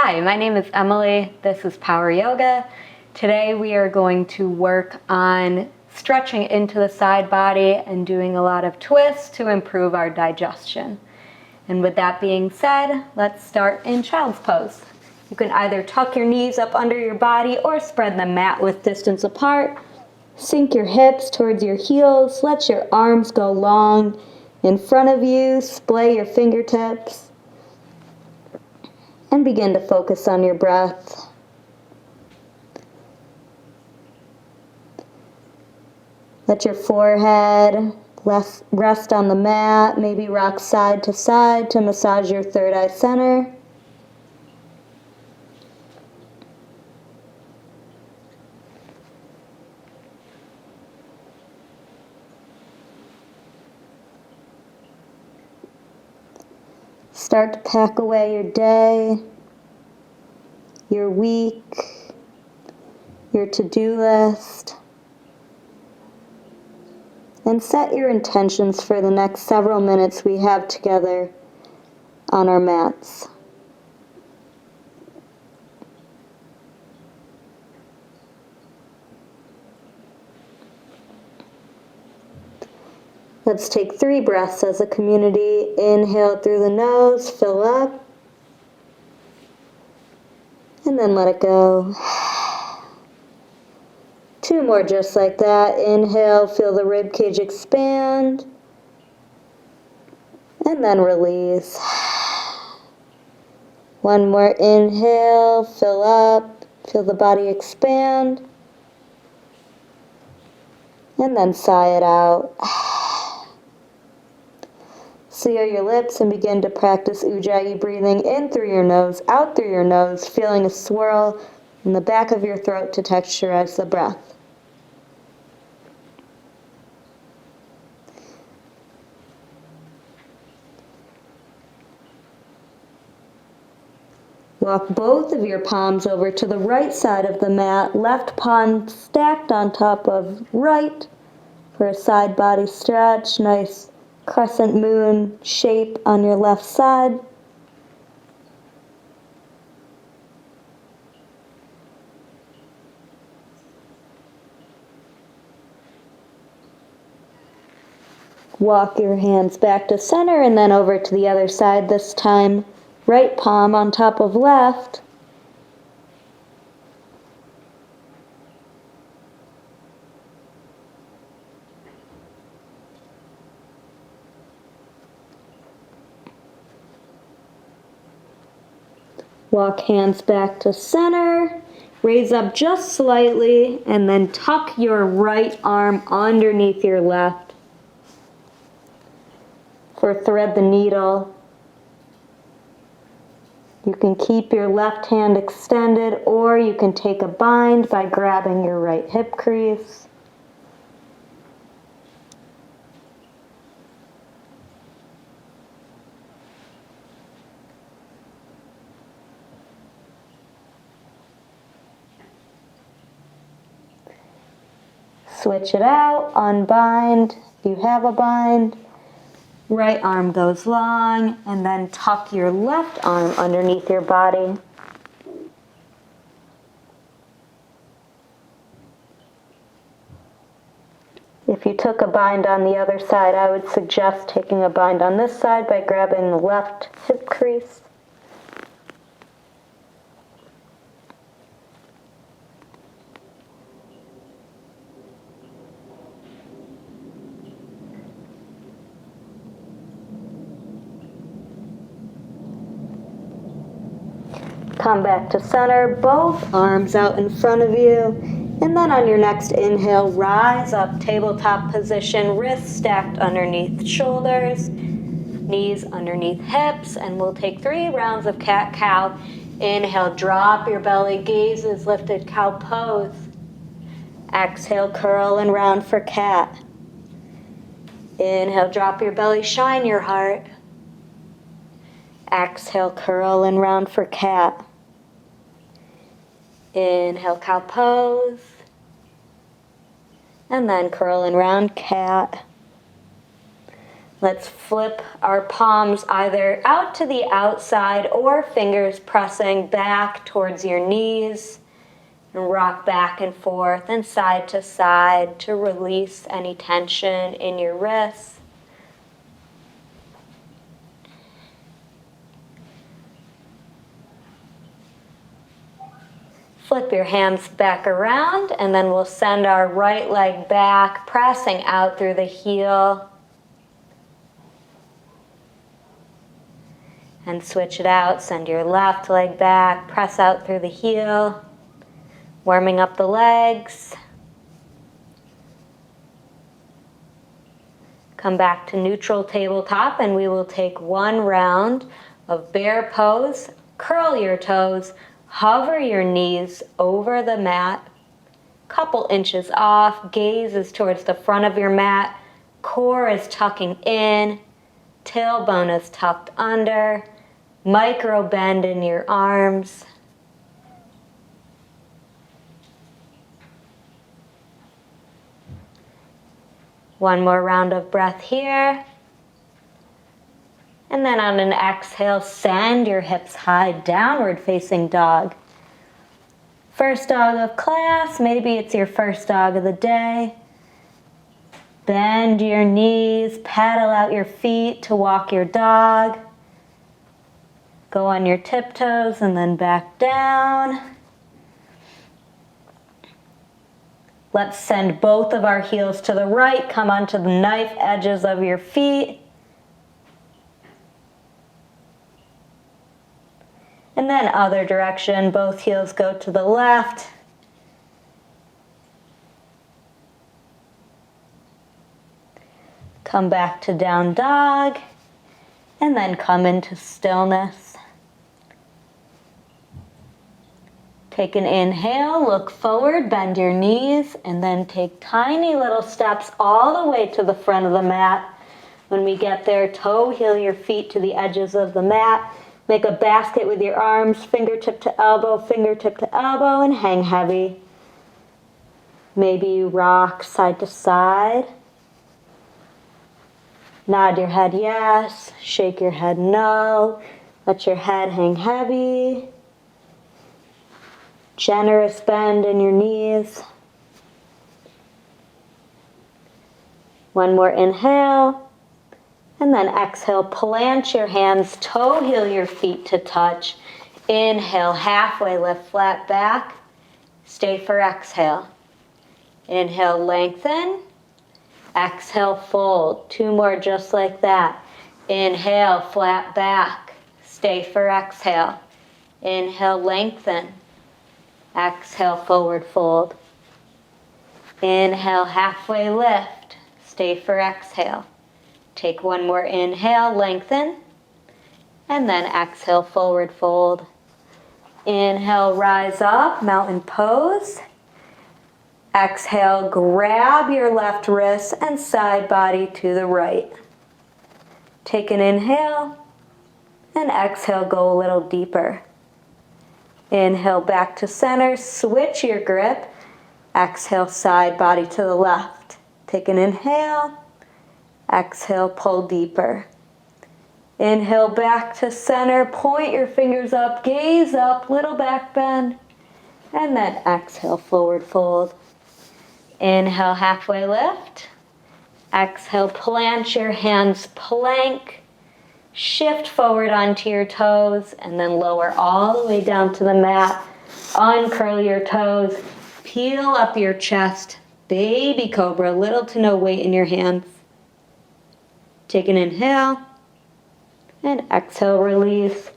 Hi, my name is Emily. This is Power Yoga. Today we are going to work on stretching into the side body and doing a lot of twists to improve our digestion. And with that being said, let's start in child's pose. You can either tuck your knees up under your body or spread the mat with distance apart. Sink your hips towards your heels. Let your arms go long in front of you. Splay your fingertips. And begin to focus on your breath. Let your forehead rest on the mat. Maybe rock side to massage your third eye center. Start to pack away your day, your week, your to-do list, and set your intentions for the next several minutes we have together on our mats. Let's take 3 breaths as a community. Inhale through the nose, fill up, and then let it go. 2 more just like that. Inhale, feel the rib cage expand, and then release. 1 more inhale, fill up, feel the body expand, and then sigh it out. Seal your lips and begin to practice Ujjayi breathing in through your nose, out through your nose, feeling a swirl in the back of your throat to texturize the breath. Walk both of your palms over to the right side of the mat, left palm stacked on top of right for a side body stretch. Nice crescent moon shape on your left side. Walk your hands back to center and then over to the other side this time. Right palm on top of left. Walk hands back to center. Raise up just slightly and then tuck your right arm underneath your left. For thread the needle. You can keep your left hand extended, or you can take a bind by grabbing your right hip crease. Switch it out, unbind, if you have a bind. Right arm goes long, and then tuck your left arm underneath your body. If you took a bind on the other side, I would suggest taking a bind on this side by grabbing the left hip crease. Come back to center, both arms out in front of you. And then on your next inhale, rise up, tabletop position, wrists stacked underneath shoulders, knees underneath hips, and we'll take 3 rounds of cat-cow. Inhale, drop your belly, gaze is lifted, cow pose. Exhale, curl and round for cat. Inhale, drop your belly, shine your heart. Exhale, curl and round for cat. Inhale, cow pose. And then curl and round, cat. Let's flip our palms either out to the outside or fingers pressing back towards your knees, and rock back and forth and side to side to release any tension in your wrists. Flip your hands back around, and then we'll send our right leg back, pressing out through the heel. And switch it out, send your left leg back, press out through the heel, warming up the legs. Come back to neutral tabletop, and we will take one round of bear pose. Curl your toes, hover your knees over the mat, couple inches off, gaze is towards the front of your mat, core is tucking in, tailbone is tucked under, micro bend in your arms. One more round of breath here. And then on an exhale, send your hips high, downward facing dog. First dog of class, maybe it's your first dog of the day. Bend your knees, paddle out your feet to walk your dog. Go on your tiptoes and then back down. Let's send both of our heels to the right, come onto the knife edges of your feet. And then other direction, both heels go to the left. Come back to down dog, and then come into stillness. Take an inhale, look forward, bend your knees, and then take tiny little steps all the way to the front of the mat. When we get there, toe heel your feet to the edges of the mat. Make a basket with your arms, fingertip to elbow, and hang heavy. Maybe you rock side to side. Nod your head yes, shake your head no. Let your head hang heavy. Generous bend in your knees. One more inhale. And then exhale, plant your hands, toe heel your feet to touch. Inhale, halfway lift, flat back. Stay for exhale. Inhale, lengthen. Exhale, fold. Two more just like that. Inhale, flat back. Stay for exhale. Inhale, lengthen. Exhale, forward fold. Inhale, halfway lift. Stay for exhale. Take one more inhale, lengthen, and then exhale, forward fold. Inhale, rise up, mountain pose. Exhale, grab your left wrist and side body to the right. Take an inhale, and exhale, go a little deeper. Inhale, back to center, switch your grip. Exhale, side body to the left. Take an inhale. Exhale, pull deeper. Inhale, back to center, point your fingers up, gaze up, little back bend, and then exhale, forward fold. Inhale, halfway lift. Exhale, plant your hands, plank. Shift forward onto your toes, and then lower all the way down to the mat. Uncurl your toes, peel up your chest, baby cobra, little to no weight in your hands. Take an inhale, and exhale, release.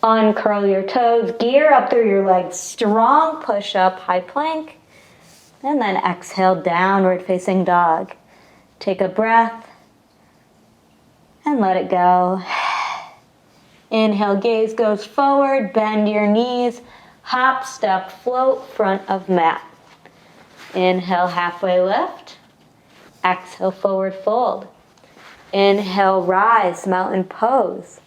Uncurl your toes, gear up through your legs, strong push up, high plank, and then exhale, downward facing dog. Take a breath, and let it go. Inhale, gaze goes forward, bend your knees, hop, step, float, front of mat. Inhale, halfway lift. Exhale, forward fold. Inhale, rise, mountain pose.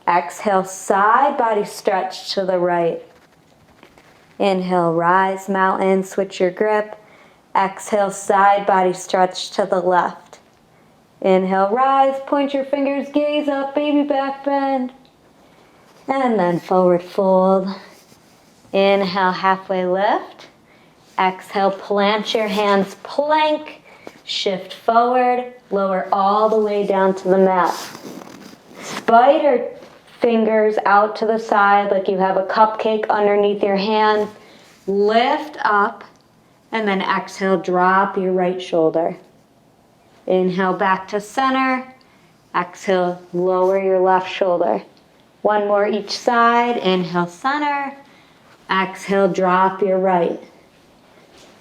Exhale, side body stretch to the right. Inhale, rise, mountain, switch your grip. Exhale, side body stretch to the left. Inhale, rise, point your fingers, gaze up, baby back bend. And then forward fold. Inhale, halfway lift. Exhale, plant your hands, plank. Shift forward, lower all the way down to the mat. Spider fingers out to the side like you have a cupcake underneath your hands. Lift up, and then exhale, drop your right shoulder. Inhale, back to center. Exhale, lower your left shoulder. One more each side. Inhale, center. Exhale, drop your right.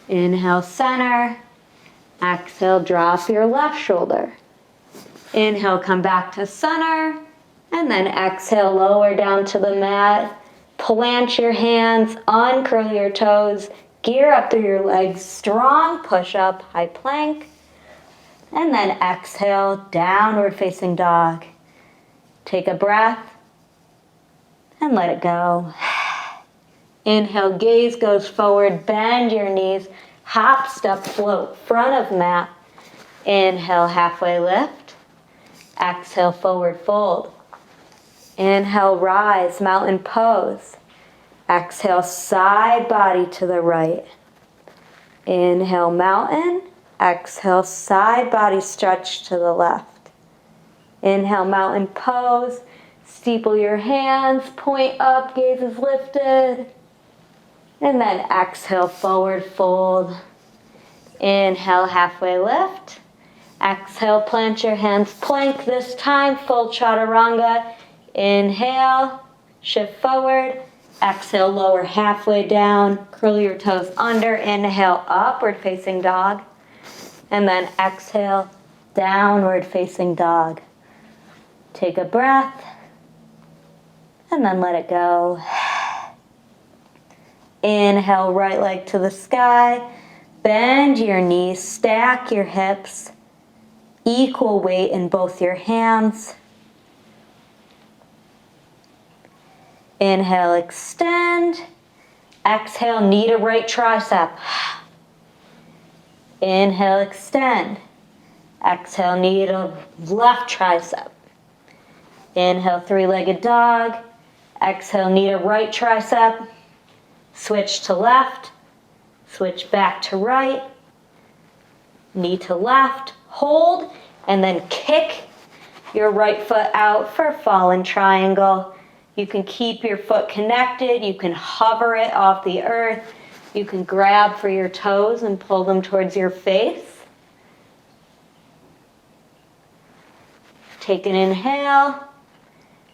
Inhale, center. Exhale, drop your left shoulder. Inhale, come back to center. And then exhale, lower down to the mat. Plant your hands, uncurl your toes, gear up through your legs, strong push-up, high plank. And then exhale, downward facing dog. Take a breath and let it go. Inhale, gaze goes forward, bend your knees, hop, step, float, front of mat. Inhale, halfway lift. Exhale, forward fold. Inhale, rise, mountain pose. Exhale, side body to the right. Inhale, mountain. Exhale, side body stretch to the left. Inhale, mountain pose. Steeple your hands, point up, gaze is lifted. And then exhale, forward fold. Inhale, halfway lift. Exhale, plant your hands, plank this time, full chaturanga. Inhale, shift forward. Exhale, lower halfway down, curl your toes under. Inhale, upward facing dog. And then exhale, downward facing dog. Take a breath and then let it go. Inhale, right leg to the sky. Bend your knees, stack your hips. Equal weight in both your hands. Inhale, extend. Exhale, knee to right tricep. Inhale, extend. Exhale, knee to left tricep. Inhale, three-legged dog. Exhale, knee to right tricep. Switch to left. Switch back to right. Knee to left. Hold, and then kick your right foot out for fallen triangle. You can keep your foot connected. You can hover it off the earth. You can grab for your toes and pull them towards your face. Take an inhale.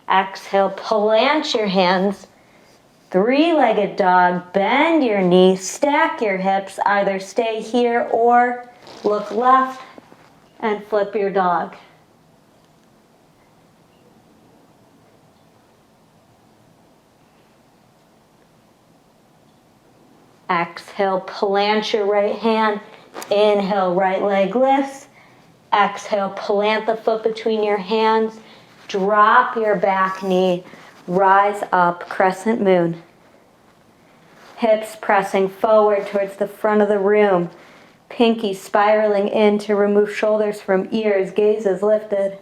Exhale, plant your hands. Three-legged dog, bend your knees, stack your hips. Either stay here or look left and flip your dog. Exhale, plant your right hand. Inhale, right leg lifts. Exhale, plant the foot between your hands. Drop your back knee. Rise up, crescent moon. Hips pressing forward towards the front of the room. Pinky spiraling in to remove shoulders from ears. Gaze is lifted.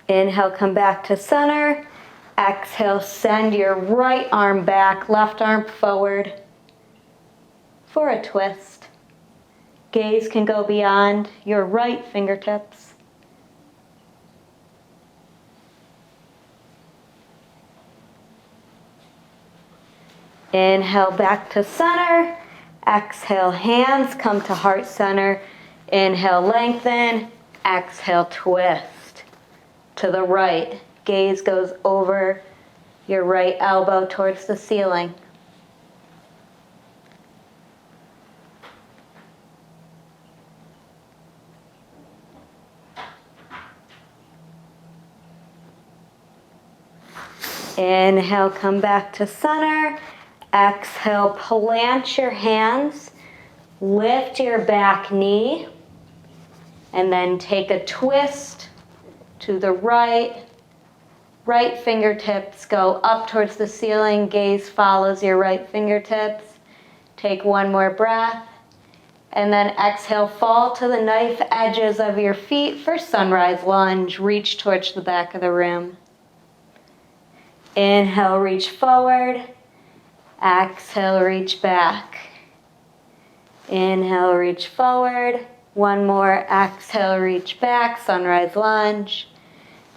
Inhale, come back to center. Exhale, send your right arm back, left arm forward for a twist. Gaze can go beyond your right fingertips. Inhale, back to center. Exhale, hands come to heart center. Inhale, lengthen. Exhale, twist to the right. Gaze goes over your right elbow towards the ceiling. Inhale, come back to center. Exhale, plant your hands. Lift your back knee. And then take a twist to the right Right fingertips go up towards the ceiling. Gaze follows your right fingertips. Take one more breath. And then exhale, fall to the knife edges of your feet for sunrise lunge. Reach towards the back of the room. Inhale, reach forward. Exhale, reach back. Inhale, reach forward. One more. Exhale, reach back. Sunrise lunge.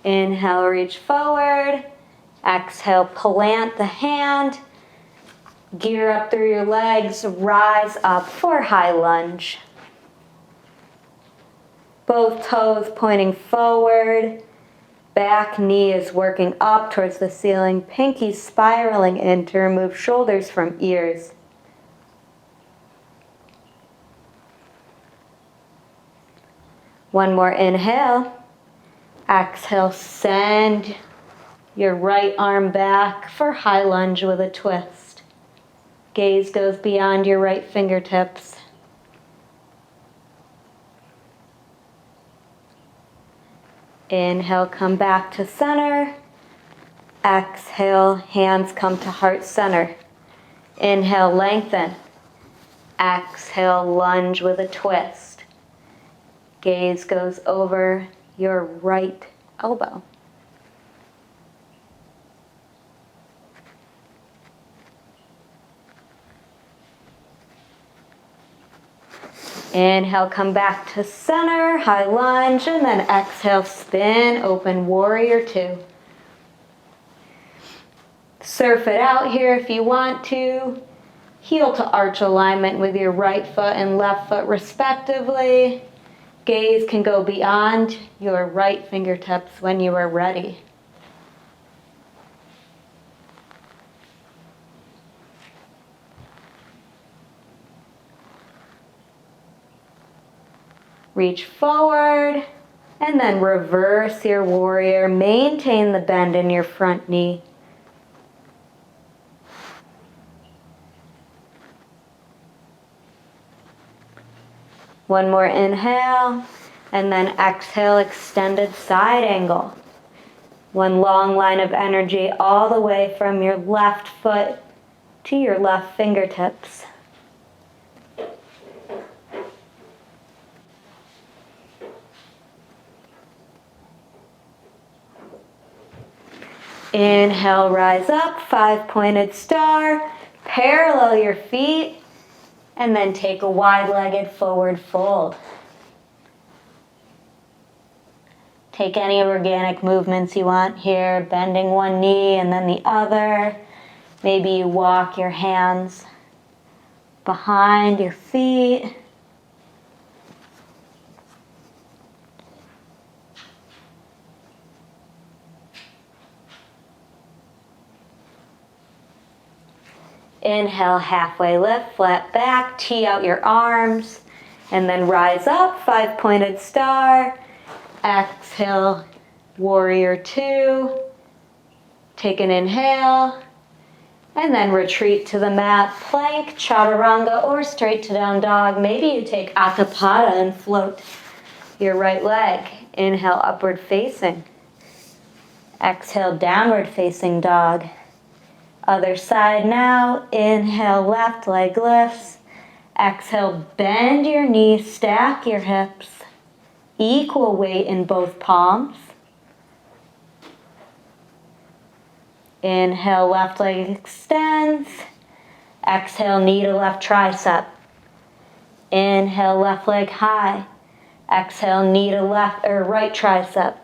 Inhale, reach forward. Exhale, plant the hand. Gear up through your legs. Rise up for high lunge. Both toes pointing forward. Back knee is working up towards the ceiling. Pinky spiraling in to remove shoulders from ears. One more inhale. Exhale, send your right arm back for high lunge with a twist. Gaze goes beyond your right fingertips. Inhale, come back to center. Exhale, hands come to heart center. Inhale, lengthen. Exhale, lunge with a twist. Gaze goes over your right elbow. Inhale, come back to center, high lunge, and then exhale, spin, open, warrior two. Surf it out here if you want to. Heel to arch alignment with your right foot and left foot respectively. Gaze can go beyond your right fingertips when you are ready. Reach forward and then reverse your warrior. Maintain the bend in your front knee. One more inhale, and then exhale, extended side angle. One long line of energy all the way from your left foot to your left fingertips. Inhale, rise up, five-pointed star. Parallel your feet. And then take a wide-legged forward fold. Take any organic movements you want here, bending one knee and then the other. Maybe you walk your hands behind your feet. Inhale, halfway lift, flat back, tee out your arms, and then rise up, five-pointed star. Exhale, warrior two. Take an inhale, and then retreat to the mat, plank, chaturanga, or straight to down dog. Maybe you take akapada and float your right leg. Inhale, upward facing. Exhale, downward facing dog. Other side now. Inhale, left leg lifts. Exhale, bend your knees, stack your hips. Equal weight in both palms. Inhale, left leg extends. Exhale, knee to left tricep. Inhale, left leg high. Exhale, knee to left or right tricep.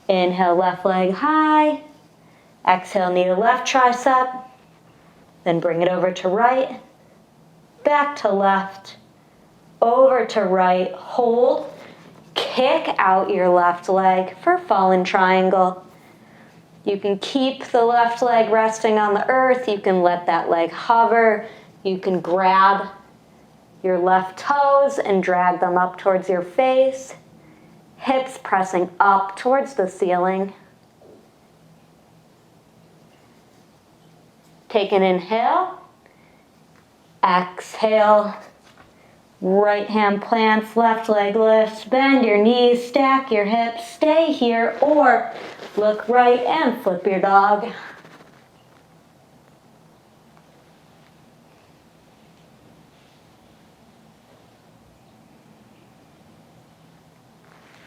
Inhale, left leg high. Exhale, knee to left tricep, then bring it over to right, back to left, over to right, hold, kick out your left leg for fallen triangle. You can keep the left leg resting on the earth, you can let that leg hover, you can grab your left toes and drag them up towards your face, hips pressing up towards the ceiling. Take an inhale, exhale, right hand plants, left leg lifts, bend your knees, stack your hips, stay here, or Look right and flip your dog.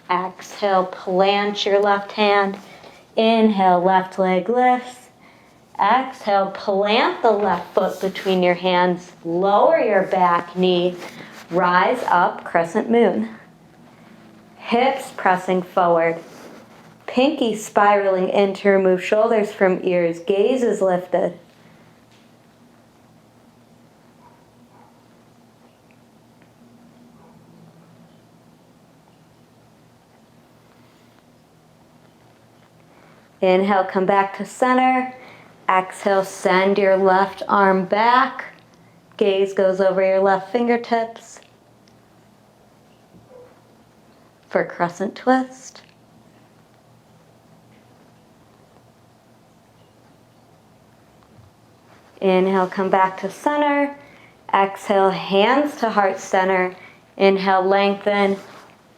Exhale, plant your left hand. Inhale, left leg lifts. Exhale, plant the left foot between your hands. Lower your back knee. Rise up, crescent moon. Hips pressing forward. Pinky spiraling in to remove shoulders from ears. Gaze is lifted. Inhale, come back to center. Exhale, send your left arm back. Gaze goes over your left fingertips for crescent twist. Inhale, come back to center. Exhale, hands to heart center. Inhale, lengthen.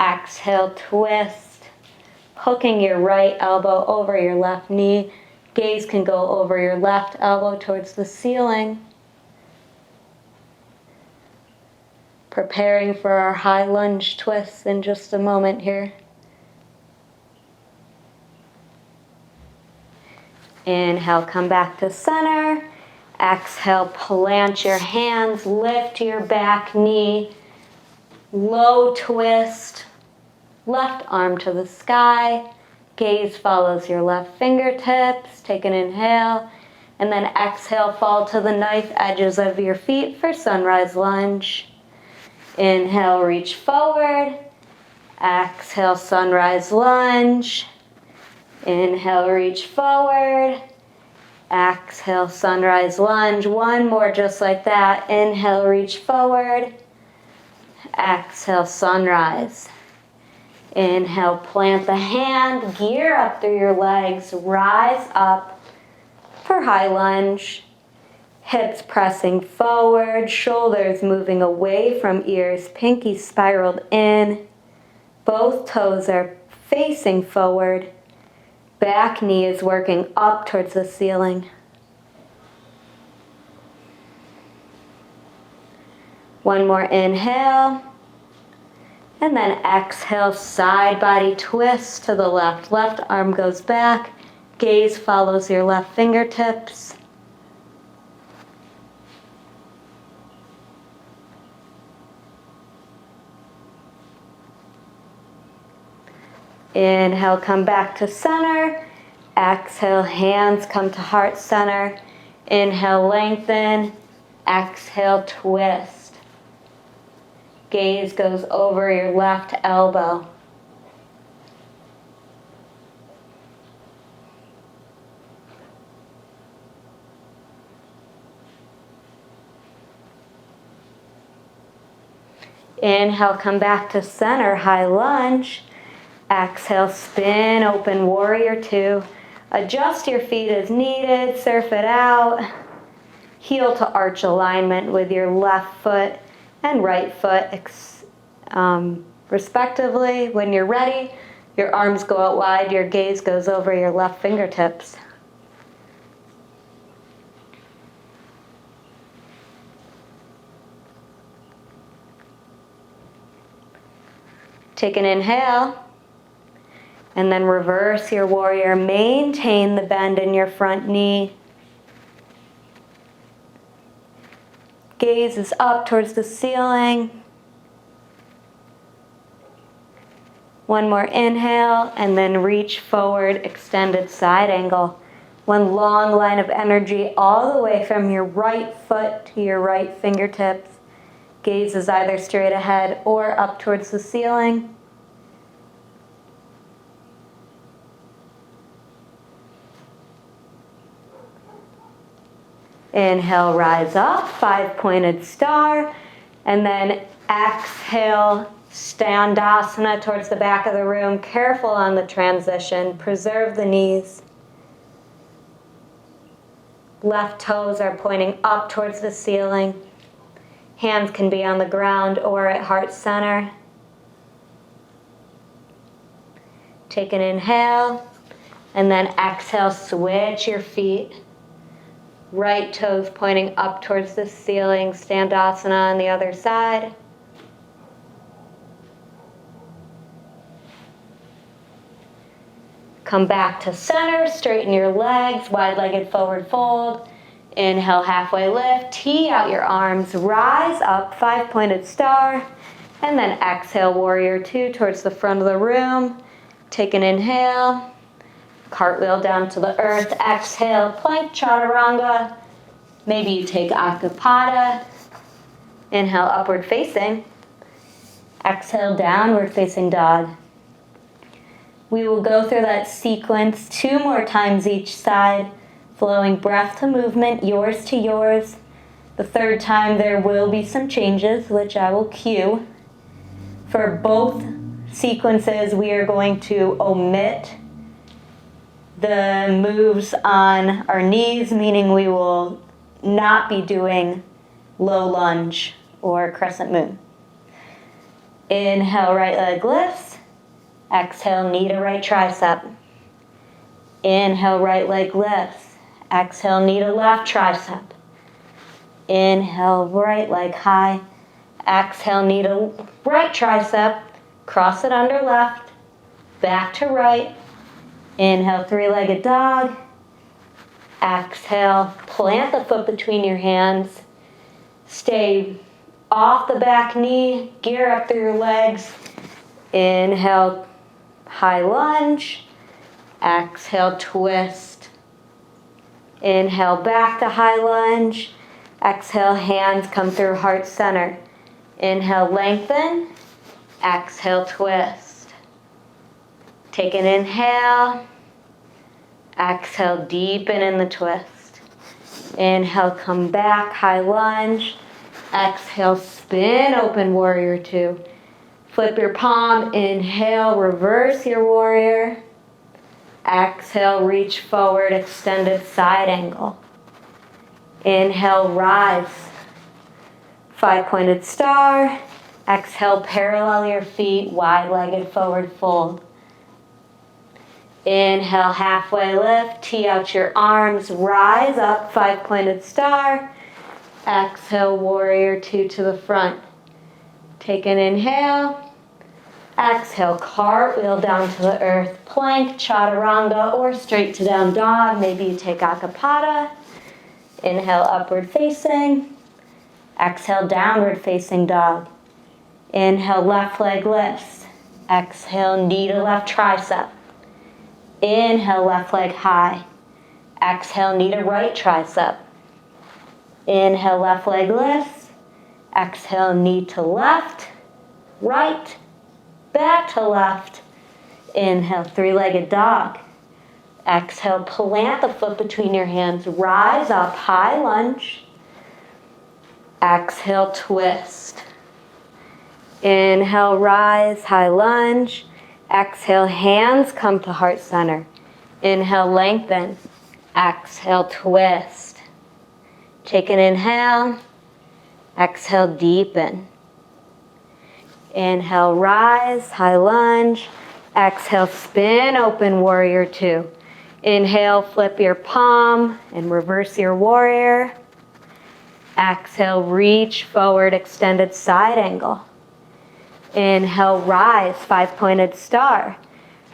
Exhale, twist. Hooking your right elbow over your left knee. Gaze can go over your left elbow towards the ceiling. Preparing for our high lunge twists in just a moment here. Inhale, come back to center. Exhale, plant your hands, lift your back knee. Low twist. Left arm to the sky. Gaze follows your left fingertips. Take an inhale. And then exhale, fall to the knife edges of your feet for sunrise lunge. Inhale, reach forward. Exhale, sunrise lunge. Inhale, reach forward. Exhale, sunrise lunge. One more just like that. Inhale, reach forward. Exhale, sunrise. Inhale, plant the hand, gear up through your legs, rise up for high lunge. Hips pressing forward, shoulders moving away from ears, pinky spiraled in. Both toes are facing forward. Back knee is working up towards the ceiling. One more inhale. And then exhale, side body twist to the left. Left arm goes back. Gaze follows your left fingertips. Inhale, come back to center. Exhale, hands come to heart center. Inhale, lengthen. Exhale, twist. Gaze goes over your left elbow. Inhale, come back to center, high lunge. Exhale, spin, open warrior two. Adjust your feet as needed, surf it out. Heel to arch alignment with your left foot and right foot respectively. When you're ready, your arms go out wide, your gaze goes over your left fingertips. Take an inhale, and then reverse your warrior. Maintain the bend in your front knee. Gaze is up towards the ceiling. One more inhale, and then reach forward, extended side angle. One long line of energy all the way from your right foot to your right fingertips. Gaze is either straight ahead or up towards the ceiling. Inhale, rise up, 5-pointed star, and then exhale, Standasana towards the back of the room. Careful on the transition, preserve the knees. Left toes are pointing up towards the ceiling. Hands can be on the ground or at heart center. Take an inhale, And then exhale, switch your feet. Right toes pointing up towards the ceiling. Standasana on the other side. Come back to center, straighten your legs, wide-legged forward fold. Inhale, halfway lift, tee out your arms, rise up, 5-pointed star. And then exhale, warrior two towards the front of the room. Take an inhale, cartwheel down to the earth. Exhale, plank chaturanga. Maybe you take akapada. Inhale, upward facing. Exhale, downward facing dog. We will go through that sequence 2 more times each side, flowing breath to movement, yours to yours. The 3rd time there will be some changes, which I will cue. For both sequences, we are going to omit the moves on our knees, meaning we will not be doing low lunge or crescent moon. Inhale, right leg lifts. Exhale, knee to right tricep. Inhale, right leg lifts. Exhale, knee to left tricep. Inhale, right leg high. Exhale, knee to right tricep. Cross it under left. Back to right. Inhale, 3-legged dog. Exhale, plant the foot between your hands. Stay off the back knee. Gear up through your legs. Inhale, high lunge. Exhale, twist. Inhale, back to high lunge. Exhale, hands come through heart center. Inhale, lengthen. Exhale, twist. Take an inhale. Exhale, deepen in the twist. Inhale, come back, high lunge. Exhale, spin, open warrior two. Flip your palm, inhale, reverse your warrior. Exhale, reach forward, extended side angle. Inhale, rise. 5-pointed star. Exhale, parallel your feet, wide-legged forward fold. Inhale, halfway lift, tee out your arms, rise up, 5-pointed star. Exhale, warrior two to the front. Take an inhale. Exhale, cartwheel down to the earth, plank, chaturanga, or straight to down dog. Maybe you take akapada. Inhale, upward facing. Exhale, downward facing dog. Inhale, left leg lifts. Exhale, knee to left tricep. Inhale, left leg high. Exhale, knee to right tricep. Inhale, left leg lifts. Exhale, knee to left, right, back to left. Inhale, 3-legged dog. Exhale, plant the foot between your hands. Rise up, high lunge. Exhale, twist. Inhale, rise, high lunge. Exhale, hands come to heart center. Inhale, lengthen. Exhale, twist. Take an inhale. Exhale, deepen. Inhale, rise, high lunge. Exhale, spin, open warrior two. Inhale, flip your palm and reverse your warrior. Exhale, reach forward, extended side angle. Inhale, rise, 5-pointed star.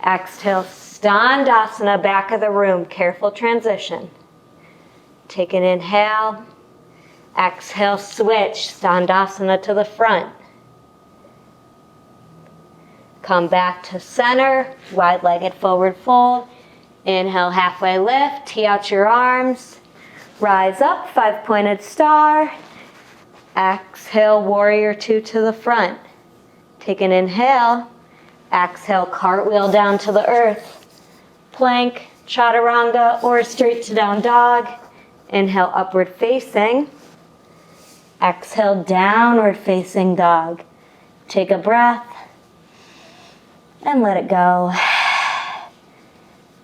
Exhale, standasana, back of the room, careful transition. Take an inhale. Exhale, switch, standasana to the front. Come back to center, wide-legged forward fold. Inhale, halfway lift, tee out your arms. Rise up, 5-pointed star. Exhale, warrior two to the front. Take an inhale. Exhale, cartwheel down to the earth. Plank, chaturanga, or straight to down dog. Inhale, upward facing. Exhale, downward facing dog. Take a breath and let it go.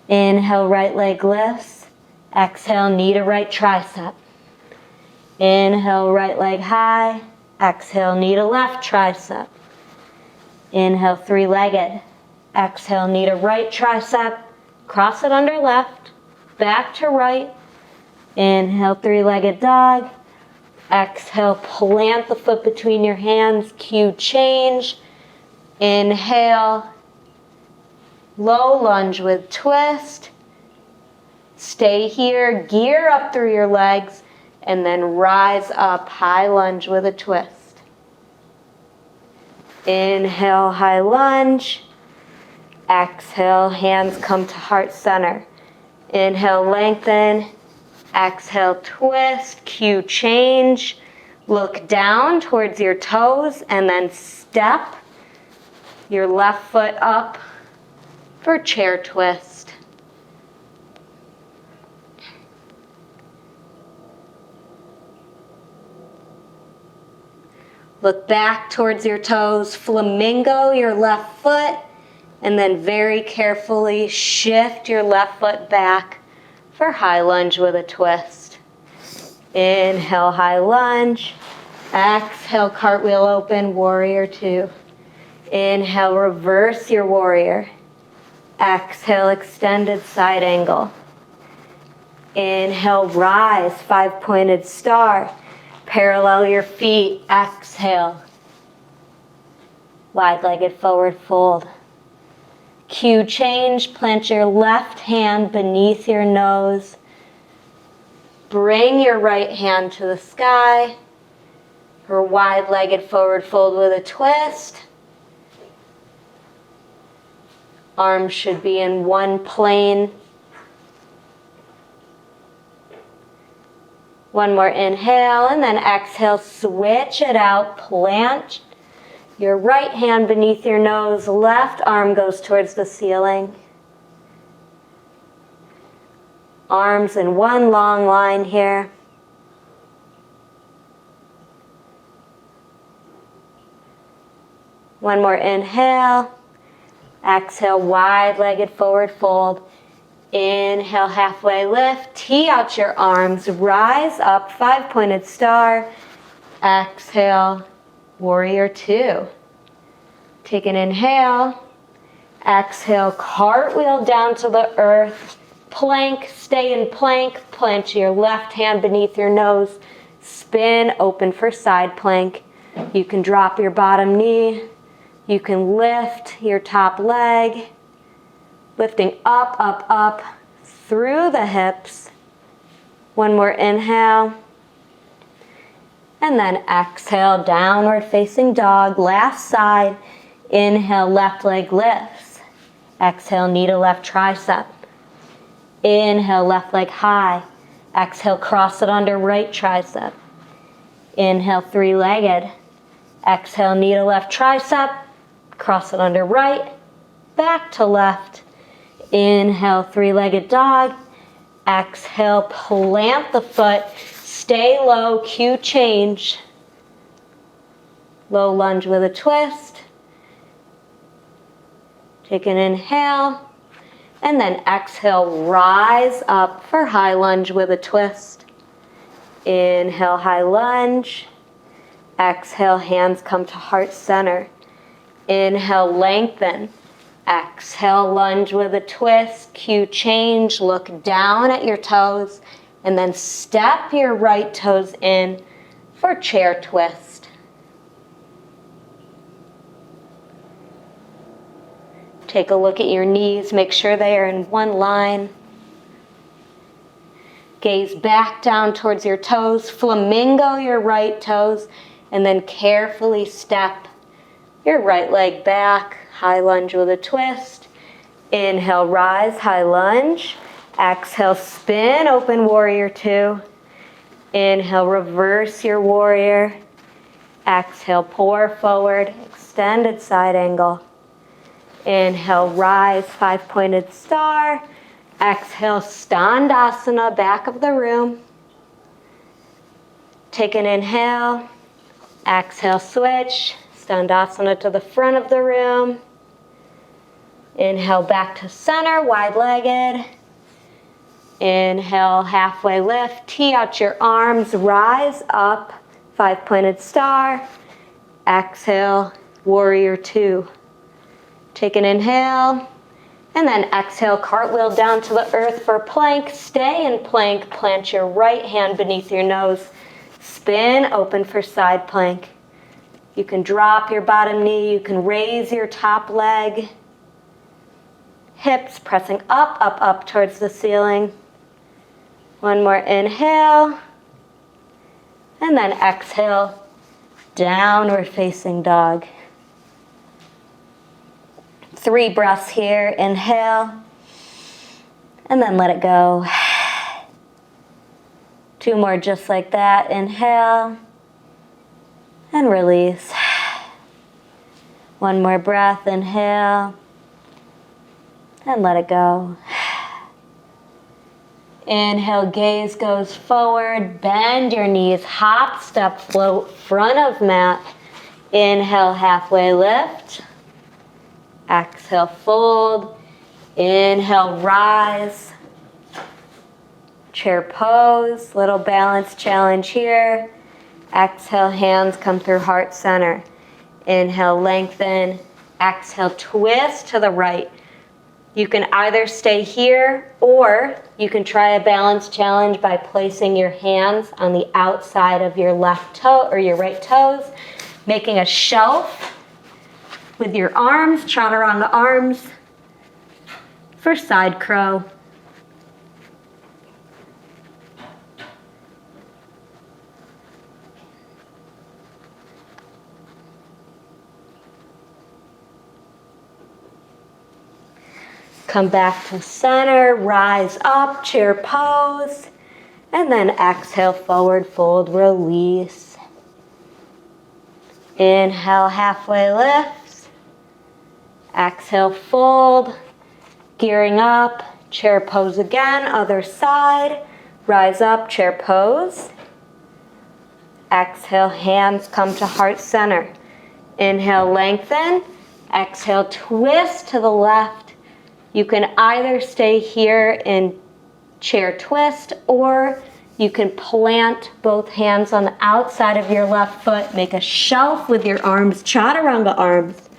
Inhale, right leg lifts. Exhale, knee to right tricep. Inhale, right leg high. Exhale, knee to left tricep. Inhale, 3-legged. Exhale, knee to right tricep. Cross it under left, back to right. Inhale, three-legged dog. Exhale, plant the foot between your hands, cue change. Inhale, low lunge with twist. Stay here, gear up through your legs, and then rise up, high lunge with a twist. Inhale, high lunge. Exhale, hands come to heart center. Inhale, lengthen. Exhale, twist, cue change. Look down towards your toes and then step your left foot up for chair twist. Look back towards your toes, flamingo your left foot, and then very carefully shift your left foot back for high lunge with a twist. Inhale, high lunge. Exhale, cartwheel open, warrior two. Inhale, reverse your warrior. Exhale, extended side angle. Inhale, rise, five-pointed star. Parallel your feet, exhale. Wide-legged forward fold. Cue change, plant your left hand beneath your nose. Bring your right hand to the sky. For wide-legged forward fold with a twist. Arms should be in one plane. One more inhale, and then exhale, switch it out, plant your right hand beneath your nose, left arm goes towards the ceiling. Arms in one long line here. One more inhale. Exhale, wide-legged forward fold. Inhale, halfway lift. Tee out your arms. Rise up, five-pointed star. Exhale, warrior two. Take an inhale. Exhale, cartwheel down to the earth. Plank, stay in plank. Plant your left hand beneath your nose. Spin, open for side plank. You can drop your bottom knee. You can lift your top leg. Lifting up, up, up through the hips. One more inhale. And then exhale, downward facing dog. Last side. Inhale, left leg lifts. Exhale, knee to left tricep. Inhale, left leg high. Exhale, cross it under right tricep. Inhale, three-legged. Exhale, knee to left tricep. Cross it under right. Back to left. Inhale, three-legged dog. Exhale, plant the foot. Stay low, cue change. Low lunge with a twist. Take an inhale. And then exhale, rise up for high lunge with a twist. Inhale, high lunge. Exhale, hands come to heart center. Inhale, lengthen. Exhale, lunge with a twist. Cue change. Look down at your toes. And then step your right toes in for chair twist. Take a look at your knees. Make sure they are in one line. Gaze back down towards your toes. Flamingo your right toes. And then carefully step your right leg back. High lunge with a twist. Inhale, rise, high lunge. Exhale, spin, open warrior two. Inhale, reverse your warrior. Exhale, pour forward, extended side angle. Inhale, rise, five-pointed star. Exhale, Standasana, back of the room. Take an inhale. Exhale, switch. Standasana to the front of the room. Inhale, back to center, wide-legged. Inhale, halfway lift. Tee out your arms, rise up, five-pointed star. Exhale, warrior two. Take an inhale. And then exhale, cartwheel down to the earth for plank. Stay in plank. Plant your right hand beneath your nose. Spin, open for side plank. You can drop your bottom knee. You can raise your top leg. Hips pressing up, up, up towards the ceiling. One more inhale. And then exhale, downward facing dog. 3 breaths here. Inhale. And then let it go. 2 more just like that. Inhale. And release. 1 more breath. Inhale. And let it go. Inhale, gaze goes forward. Bend your knees. Hop, step, float, front of mat. Inhale, halfway lift. Exhale, fold. Inhale, rise. Chair pose. Little balance challenge here. Exhale, hands come through heart center. Inhale, lengthen. Exhale, twist to the right. You can either stay here or you can try a balance challenge by placing your hands on the outside of your left toe or your right toes, making a shelf with your arms, chaturanga arms for side crow. Come back to center, rise up, chair pose, and then exhale, forward fold, release. Inhale, halfway lift. Exhale, fold, gearing up, chair pose again, other side, rise up, chair pose. Exhale, hands come to heart center. Inhale, lengthen. Exhale, twist to the left. You can either stay here in chair twist or you can plant both hands on the outside of your left foot. Make a shelf with your arms, chaturanga arms.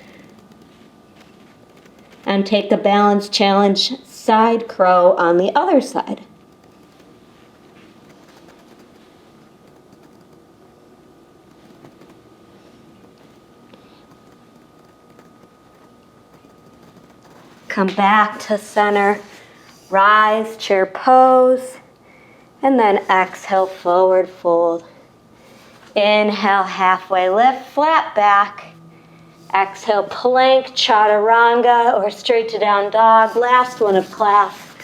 And take the balance challenge side crow on the other side. Come back to center, rise, chair pose, and then exhale, forward fold. Inhale, halfway lift, flat back. Exhale, plank, chaturanga, or straight to down dog. Last one of class.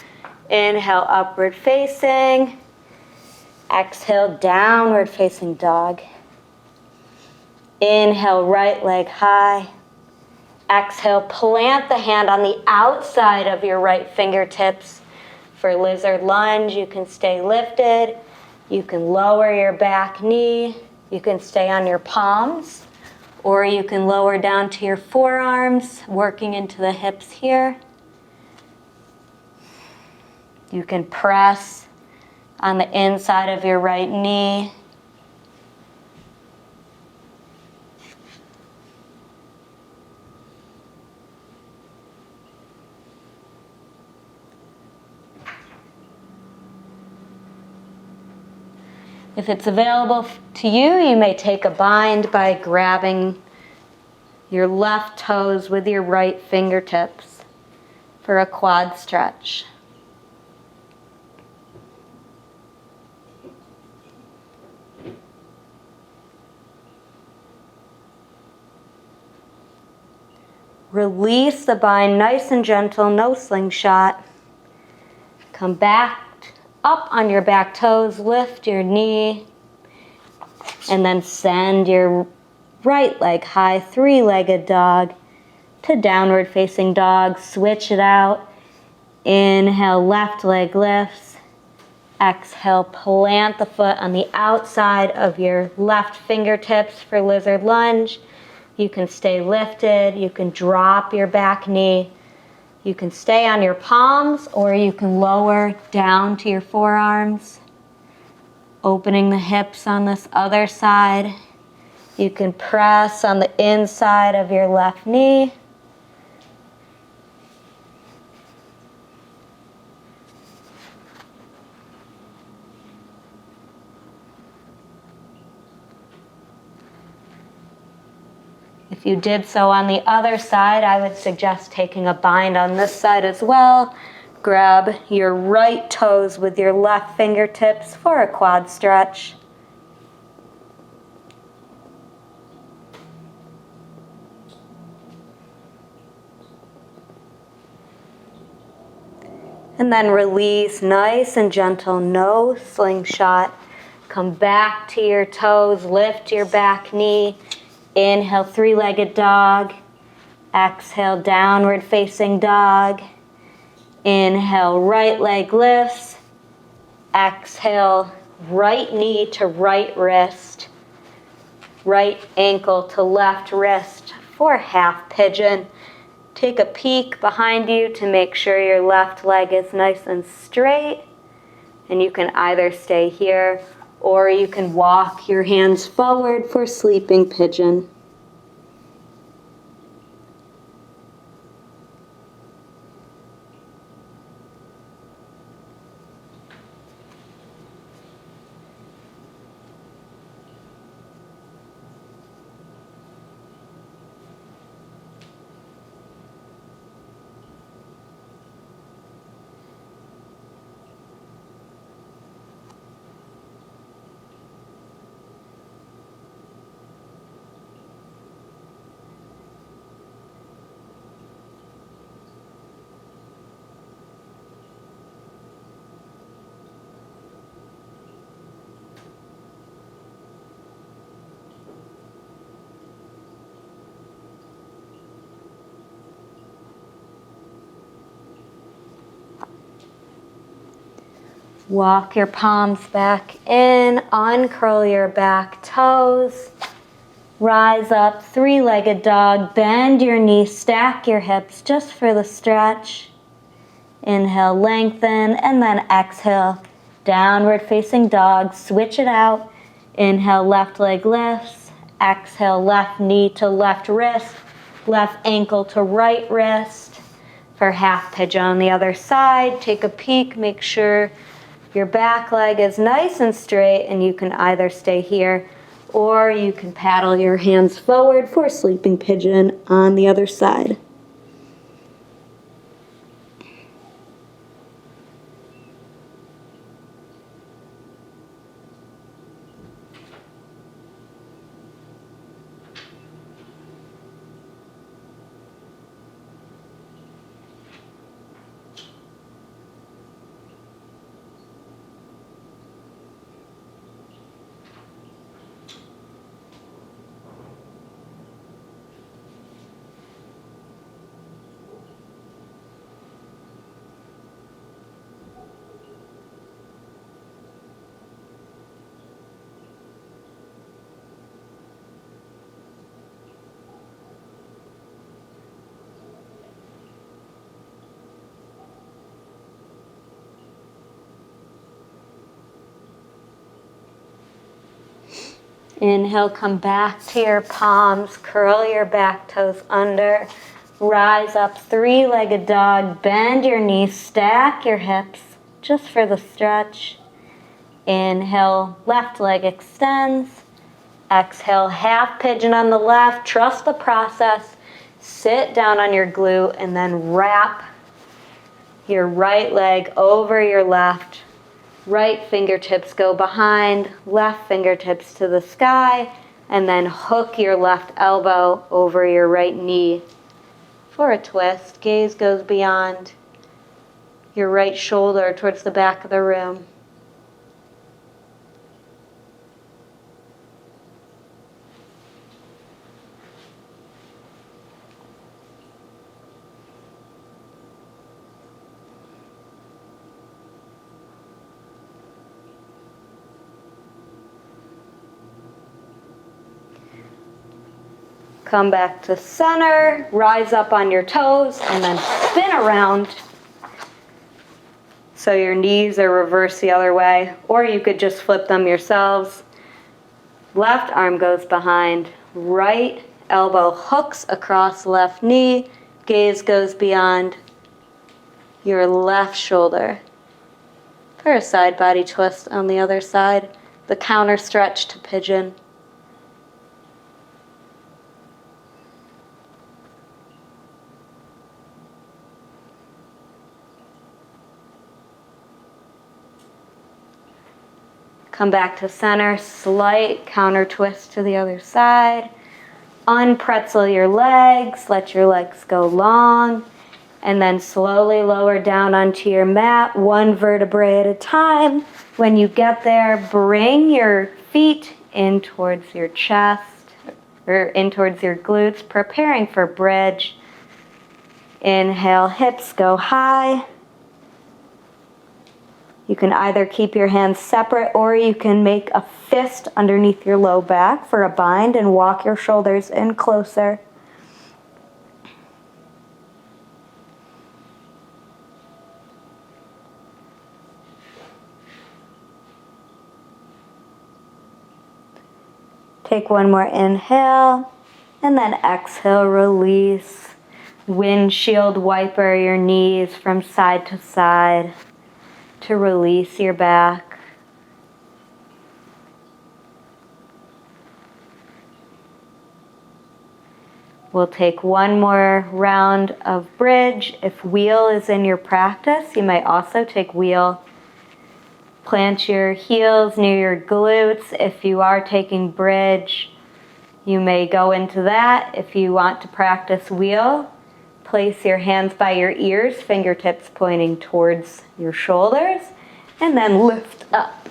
Inhale, upward facing. Exhale, downward facing dog. Inhale, right leg high. Exhale, plant the hand on the outside of your right fingertips. For lizard lunge, you can stay lifted. You can lower your back knee. You can stay on your palms. Or you can lower down to your forearms, working into the hips here. You can press on the inside of your right knee. If it's available to you, you may take a bind by grabbing your left toes with your right fingertips for a quad stretch. Release the bind, nice and gentle, no slingshot. Come back up on your back toes, lift your knee, and then send your right leg high, 3-legged dog to downward facing dog. Switch it out. Inhale, left leg lifts. Exhale, plant the foot on the outside of your left fingertips for lizard lunge. You can stay lifted. You can drop your back knee. You can stay on your palms or you can lower down to your forearms. Opening the hips on this other side. You can press on the inside of your left knee. If you did so on the other side, I would suggest taking a bind on this side as well. Grab your right toes with your left fingertips for a quad stretch. And then release, nice and gentle, no slingshot. Come back to your toes, lift your back knee. Inhale, three-legged dog. Exhale, downward facing dog. Inhale, right leg lifts. Exhale, right knee to right wrist. Right ankle to left wrist for half pigeon. Take a peek behind you to make sure your left leg is nice and straight. And you can either stay here or you can walk your hands forward for sleeping pigeon. Walk your palms back in, uncurl your back toes. Rise up, three-legged dog, bend your knees, stack your hips just for the stretch. Inhale, lengthen, and then exhale, downward facing dog, switch it out. Inhale, left leg lifts. Exhale, left knee to left wrist, left ankle to right wrist. For half pigeon on the other side, take a peek, make sure your back leg is nice and straight, and you can either stay here or you can paddle your hands forward for sleeping pigeon on the other side. Inhale, come back to your palms, curl your back toes under, rise up, three-legged dog, bend your knees, stack your hips, just for the stretch. Inhale, left leg extends. Exhale, half pigeon on the left, trust the process. Sit down on your glute and then wrap your right leg over your left. Right fingertips go behind, left fingertips to the sky, and then hook your left elbow over your right knee for a twist. Gaze goes beyond your right shoulder towards the back of the room. Come back to center, rise up on your toes, and then spin around so your knees are reversed the other way, or you could just flip them yourselves. Left arm goes behind, right elbow hooks across left knee, gaze goes beyond your left shoulder. For a side body twist on the other side, the counter stretch to pigeon. Come back to center, slight counter twist to the other side. Unpretzel your legs, let your legs go long, and then slowly lower down onto your mat, one vertebrae at a time. When you get there, bring your feet in towards your chest, or in towards your glutes, preparing for bridge. Inhale, hips go high. You can either keep your hands separate or you can make a fist underneath your low back for a bind and walk your shoulders in closer. Take one more inhale and then exhale, release. Windshield wiper your knees from side to side to release your back. We'll take one more round of bridge. If wheel is in your practice, you might also take wheel. Plant your heels near your glutes. If you are taking bridge, you may go into that. If you want to practice wheel, place your hands by your ears, fingertips pointing towards your shoulders, and then lift up.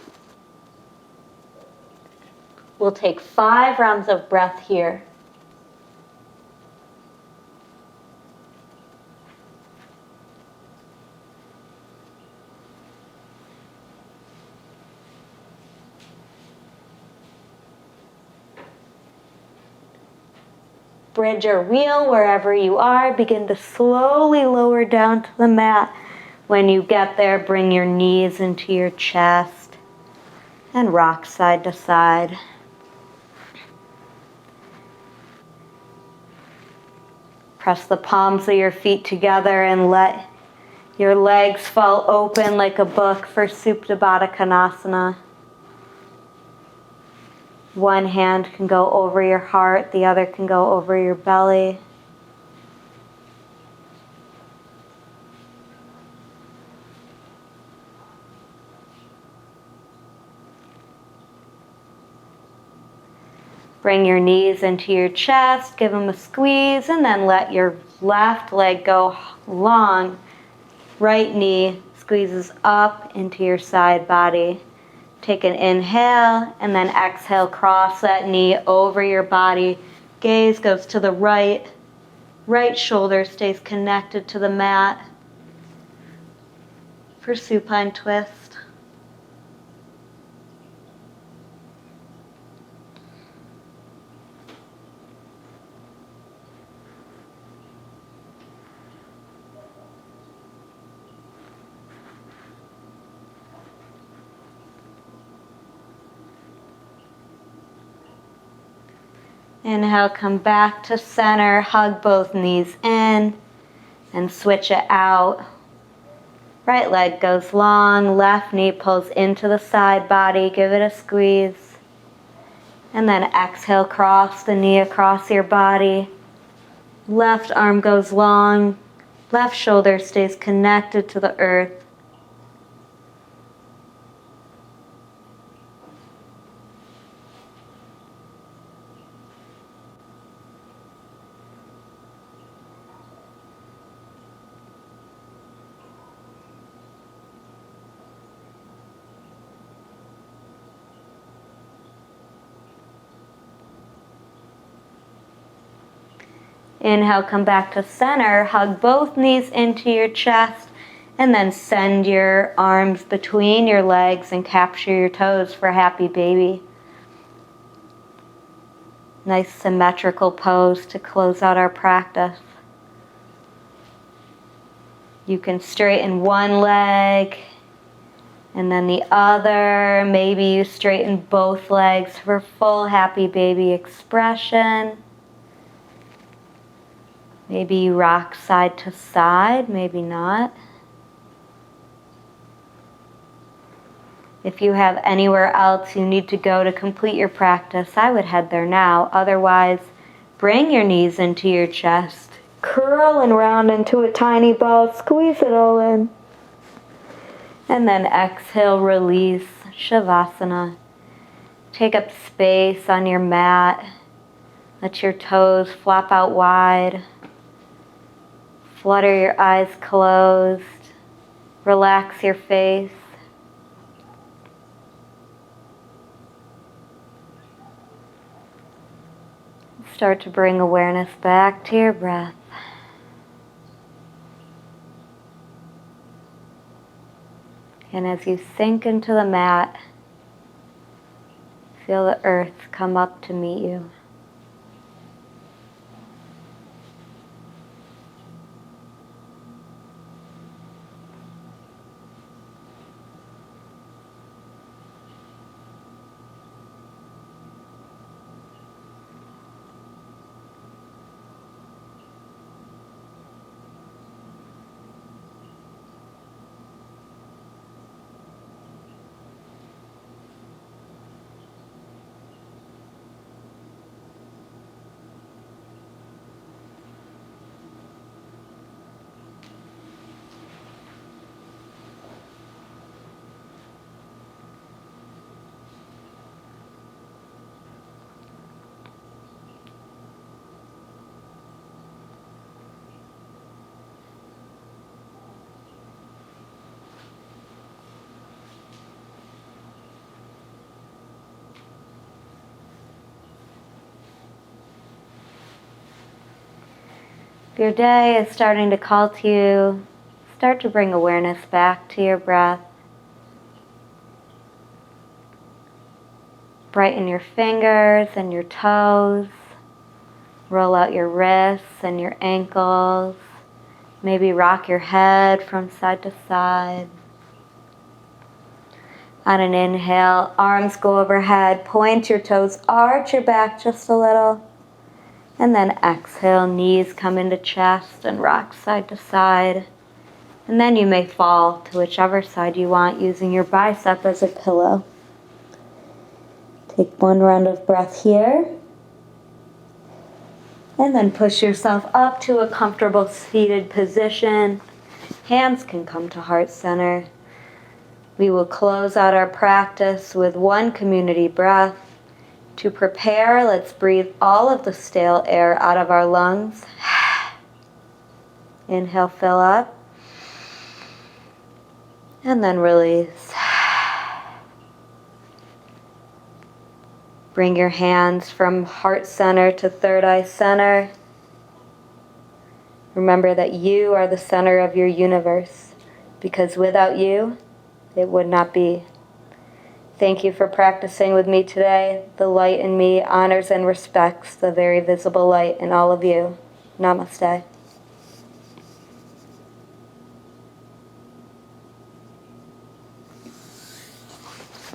We'll take 5 rounds of breath here. Bridge or wheel, wherever you are, begin to slowly lower down to the mat. When you get there, bring your knees into your chest and rock side to side. Press the palms of your feet together and let your legs fall open like a book for Supta Baddha Konasana. One hand can go over your heart, the other can go over your belly. Bring your knees into your chest, give them a squeeze, and then let your left leg go long. Right knee squeezes up into your side body. Take an inhale and then exhale, cross that knee over your body. Gaze goes to the right. Right shoulder stays connected to the mat for supine twist. Inhale, come back to center, hug both knees in, and switch it out. Right leg goes long, left knee pulls into the side body, give it a squeeze. And then exhale, cross the knee across your body. Left arm goes long, left shoulder stays connected to the earth. Inhale, come back to center, hug both knees into your chest, and then send your arms between your legs and capture your toes for happy baby. Nice symmetrical pose to close out our practice. You can straighten one leg and then the other. Maybe you straighten both legs for full happy baby expression. Maybe you rock side to side, maybe not. If you have anywhere else you need to go to complete your practice, I would head there now. Otherwise, bring your knees into your chest. Curl and round into a tiny ball. Squeeze it all in. And then exhale, release. Shavasana. Take up space on your mat. Let your toes flop out wide. Flutter your eyes closed. Relax your face. Start to bring awareness back to your breath. And as you sink into the mat, feel the earth come up to meet you. If your day is starting to call to you, start to bring awareness back to your breath. Brighten your fingers and your toes. Roll out your wrists and your ankles. Maybe rock your head from side to side. On an inhale, arms go overhead. Point your toes, arch your back just a little. And then exhale, knees come into chest and rock side to side. And then you may fall to whichever side you want, using your bicep as a pillow. Take one round of breath here. And then push yourself up to a comfortable seated position. Hands can come to heart center. We will close out our practice with one community breath. To prepare, let's breathe all of the stale air out of our lungs. Inhale, fill up. And then release. Bring your hands from heart center to third eye center. Remember that you are the center of your universe, because without you, it would not be. Thank you for practicing with me today. The light in me honors and respects the very visible light in all of you. Namaste.